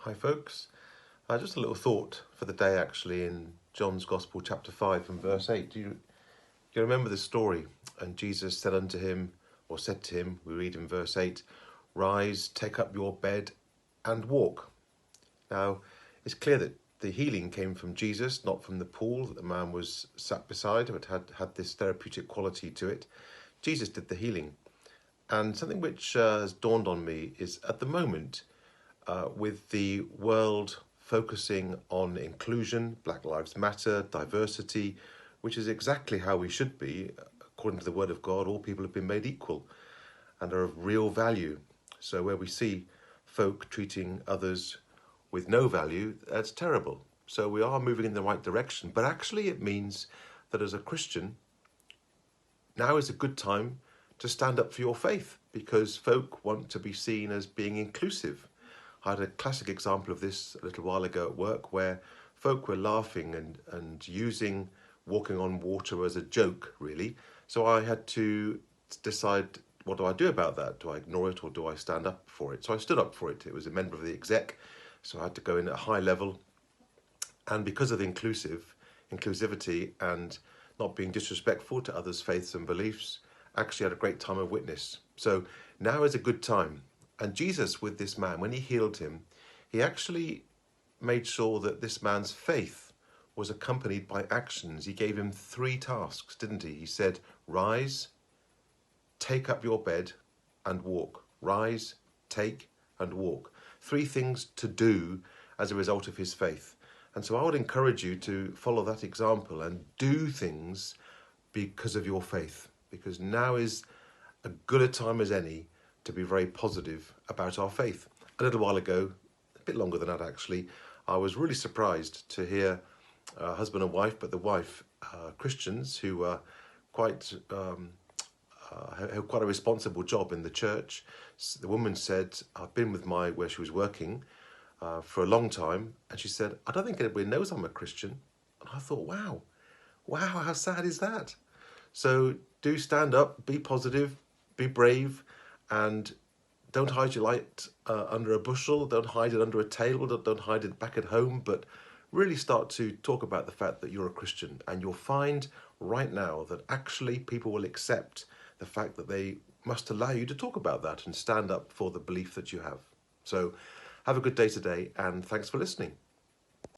Hi folks, just a little thought for the day actually in John's Gospel chapter 5 and verse 8. Do you remember the story? And Jesus said unto him, or said to him, we read in verse 8, "Rise, take up your bed and walk." Now, it's clear that the healing came from Jesus, not from the pool that the man was sat beside, but had this therapeutic quality to it. Jesus did the healing. And something which has dawned on me is at the moment, with the world focusing on inclusion, Black Lives Matter, diversity, which is exactly how we should be. According to the Word of God, all people have been made equal and are of real value. So where we see folk treating others with no value, that's terrible. So we are moving in the right direction. But actually it means that as a Christian, now is a good time to stand up for your faith because folk want to be seen as being inclusive. I had a classic example of this a little while ago at work where folk were laughing and using walking on water as a joke, really. So I had to decide, what do I do about that? Do I ignore it or do I stand up for it? So I stood up for it. It was a member of the exec, so I had to go in at a high level. And because of the inclusivity and not being disrespectful to others' faiths and beliefs, actually had a great time of witness. So now is a good time. And Jesus, with this man, when he healed him, he actually made sure that this man's faith was accompanied by actions. He gave him 3 tasks, didn't he? He said, "Rise, take up your bed and walk." Rise, take, and walk. 3 things to do as a result of his faith. And so I would encourage you to follow that example and do things because of your faith, because now is as good a time as any to be very positive about our faith. A little while ago, a bit longer than that actually, I was really surprised to hear husband and wife, but the wife, Christians who were quite had quite a responsible job in the church. The woman said, "I've been with where she was working for a long time," and she said, "I don't think anybody knows I'm a Christian." And I thought, wow, how sad is that? So do stand up, be positive, be brave, and don't hide your light under a bushel, don't hide it under a table, don't hide it back at home, but really start to talk about the fact that you're a Christian. And you'll find right now that actually people will accept the fact that they must allow you to talk about that and stand up for the belief that you have. So have a good day today, and thanks for listening.